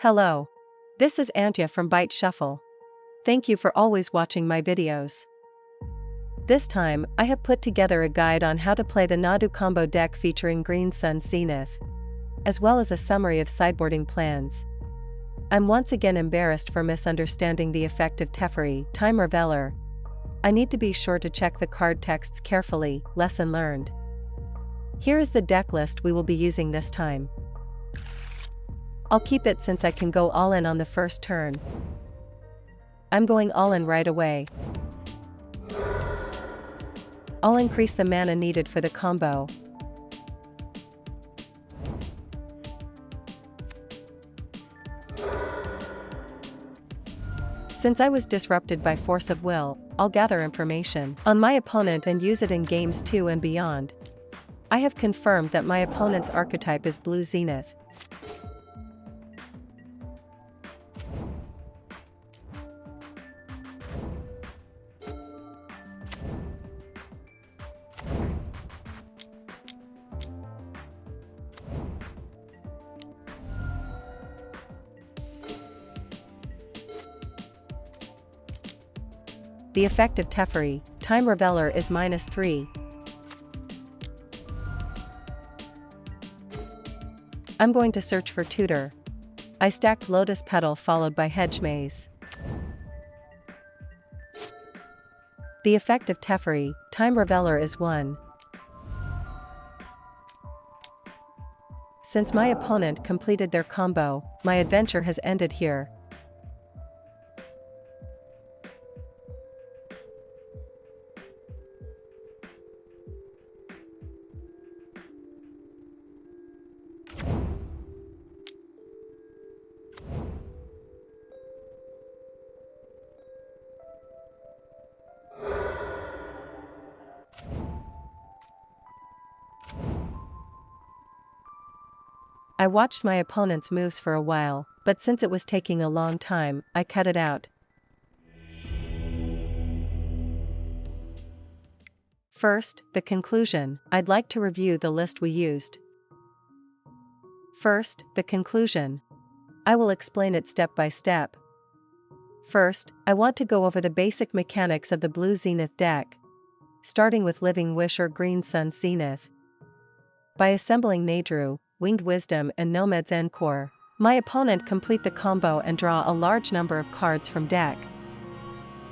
Hello. This is Antya from Byte Shuffle. Thank you for always watching my videos. This time, I have put together a guide on how to play the Nadu combo deck featuring Green Sun Zenith, as well as a summary of sideboarding plans. I'm once again embarrassed for misunderstanding the effect of Teferi, Time Reveler. I need to be sure to check the card texts carefully, lesson learned. Here is the deck list we will be using this time. I'll keep it since I can go all in on the first turn. I'm going all in right away. I'll increase the mana needed for the combo. Since I was disrupted by force of will, I'll gather information on my opponent and use it in games 2 and beyond. I have confirmed that my opponent's archetype is Blue Zenith. The effect of Teferi, Time Reveler is -3. I'm going to search for tutor. I stacked Lotus Petal followed by Hedge Maze. The effect of Teferi, Time Reveler is 1. Since my opponent completed their combo, my adventure has ended here. I watched my opponent's moves for a while, but since it was taking a long time, I cut it out. First, the conclusion. I'd like to review the list we used. First, the conclusion. I will explain it step by step. First, I want to go over the basic mechanics of the Blue Zenith deck, starting with Living Wish or Green Sun Zenith. By assembling Nadru, Winged Wisdom and Nomad's Encore, my opponent complete the combo and draw a large number of cards from deck.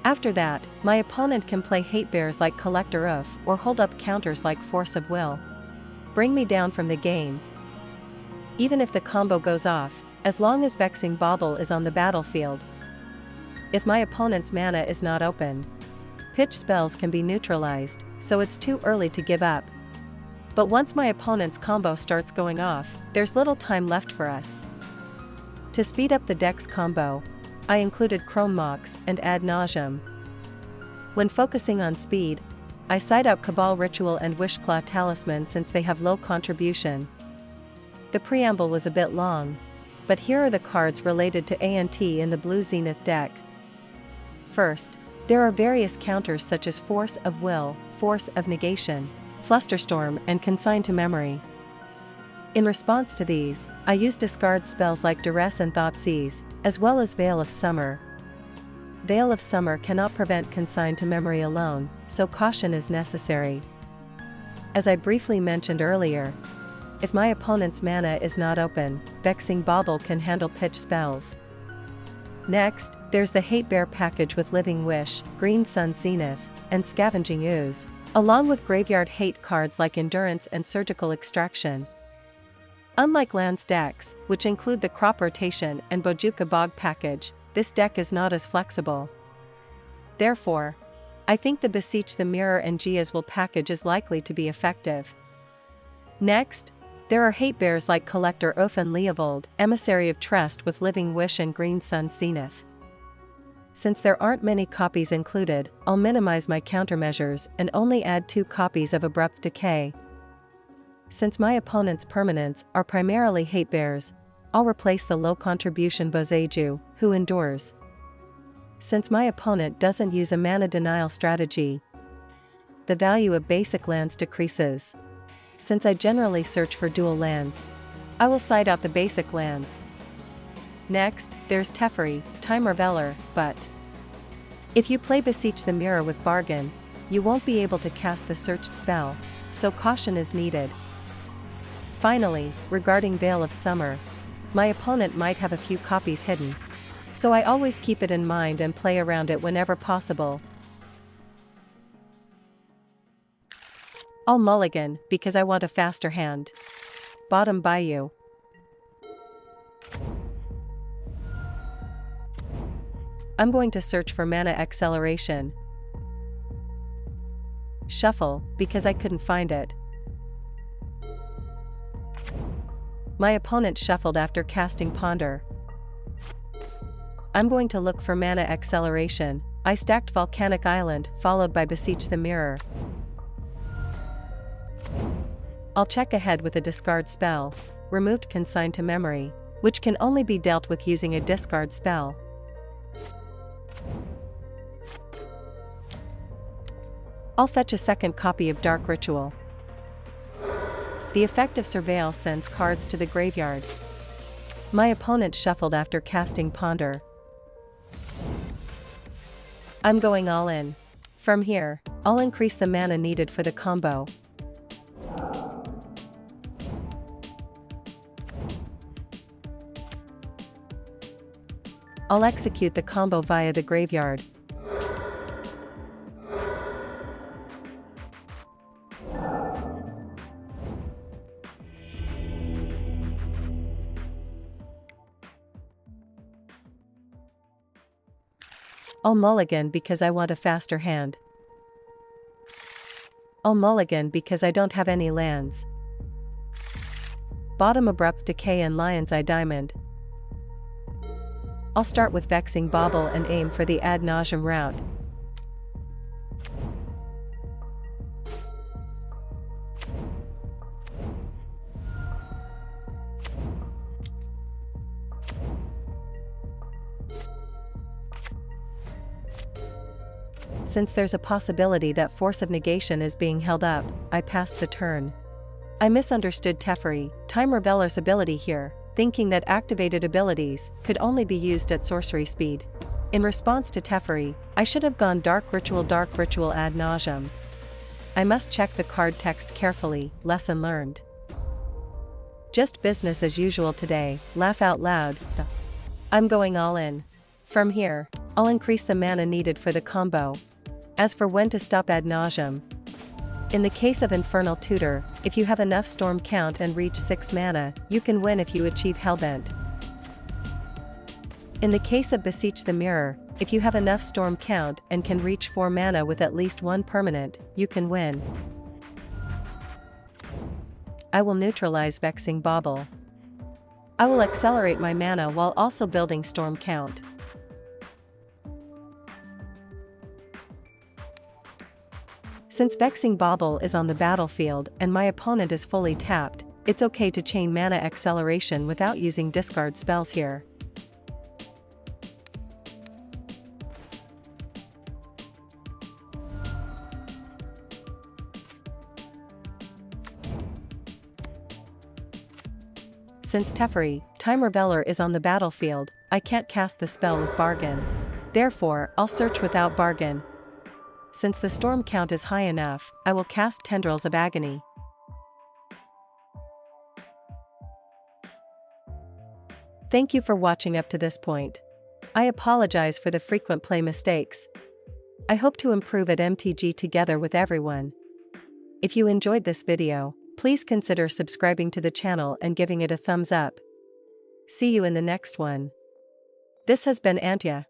After that, my opponent can play hate bears like Collector of or hold up counters like Force of Will. Bring me down from the game. Even if the combo goes off, as long as Vexing Bauble is on the battlefield. If my opponent's mana is not open, pitch spells can be neutralized, so it's too early to give up. But once my opponent's combo starts going off, there's little time left for us. To speed up the deck's combo, I included Chrome Mox and Ad Nauseam. When focusing on speed, I side out Cabal Ritual and Wishclaw Talisman since they have low contribution. The preamble was a bit long, but here are the cards related to ANT in the Blue Zenith deck. First, there are various counters such as Force of Will, Force of Negation, Flusterstorm and Consign to Memory. In response to these, I use discard spells like Duress and Thoughtseize, as well as Veil of Summer. Veil of Summer cannot prevent Consign to Memory alone, so caution is necessary. As I briefly mentioned earlier, if my opponent's mana is not open, Vexing Bauble can handle pitch spells. Next, there's the Hate Bear package with Living Wish, Green Sun Zenith, and Scavenging Ooze, along with graveyard hate cards like Endurance and Surgical Extraction. Unlike Lands decks, which include the Crop Rotation and Bojuka Bog package, this deck is not as flexible. Therefore, I think the Beseech the Mirror and Giazwil package is likely to be effective. Next, there are hate bears like Collector Oath and Leovold, Emissary of Trust with Living Wish and Green Sun Zenith. Since there aren't many copies included, I'll minimize my countermeasures and only add 2 copies of Abrupt Decay. Since my opponent's permanents are primarily hate bears, I'll replace the low contribution Boseiju, who endures. Since my opponent doesn't use a mana denial strategy, the value of basic lands decreases. Since I generally search for dual lands, I will side out the basic lands. Next, there's Teferi, Time Reveler, but if you play Beseech the Mirror with Bargain, you won't be able to cast the searched spell, so caution is needed. Finally, regarding Veil of Summer, my opponent might have a few copies hidden, so I always keep it in mind and play around it whenever possible. I'll mulligan because I want a faster hand. Bottom Bayou. I'm going to search for Mana Acceleration. Shuffle, because I couldn't find it. My opponent shuffled after casting Ponder. I'm going to look for Mana Acceleration. I stacked Volcanic Island, followed by Beseech the Mirror. I'll check ahead with a discard spell, removed Consign to Memory, which can only be dealt with using a discard spell. I'll fetch a second copy of Dark Ritual. The effect of Surveil sends cards to the graveyard. My opponent shuffled after casting Ponder. I'm going all in. From here, I'll increase the mana needed for the combo. I'll execute the combo via the graveyard. I'll mulligan because I want a faster hand. I'll mulligan because I don't have any lands. Bottom Abrupt Decay and Lion's Eye Diamond. I'll start with Vexing Bauble and aim for the ad nauseam route. Since there's a possibility that Force of Negation is being held up, I passed the turn. I misunderstood Teferi, Time Reveler's ability here, thinking that activated abilities could only be used at sorcery speed. In response to Teferi, I should have gone Dark Ritual ad nauseam. I must check the card text carefully, lesson learned. Just business as usual today, laugh out loud. I'm going all in. From here, I'll increase the mana needed for the combo. As for when to stop ad nauseam, in the case of Infernal Tutor, if you have enough storm count and reach 6 mana, you can win if you achieve Hellbent. In the case of Beseech the Mirror, if you have enough storm count and can reach 4 mana with at least one permanent, you can win. I will neutralize Vexing Bauble. I will accelerate my mana while also building storm count. Since Vexing Bauble is on the battlefield and my opponent is fully tapped, it's okay to chain Mana Acceleration without using discard spells here. Since Teferi, Time Reveler is on the battlefield, I can't cast the spell with Bargain. Therefore, I'll search without Bargain. Since the storm count is high enough, I will cast Tendrils of Agony. Thank you for watching up to this point. I apologize for the frequent play mistakes. I hope to improve at MTG together with everyone. If you enjoyed this video, please consider subscribing to the channel and giving it a thumbs up. See you in the next one. This has been ANT-ya.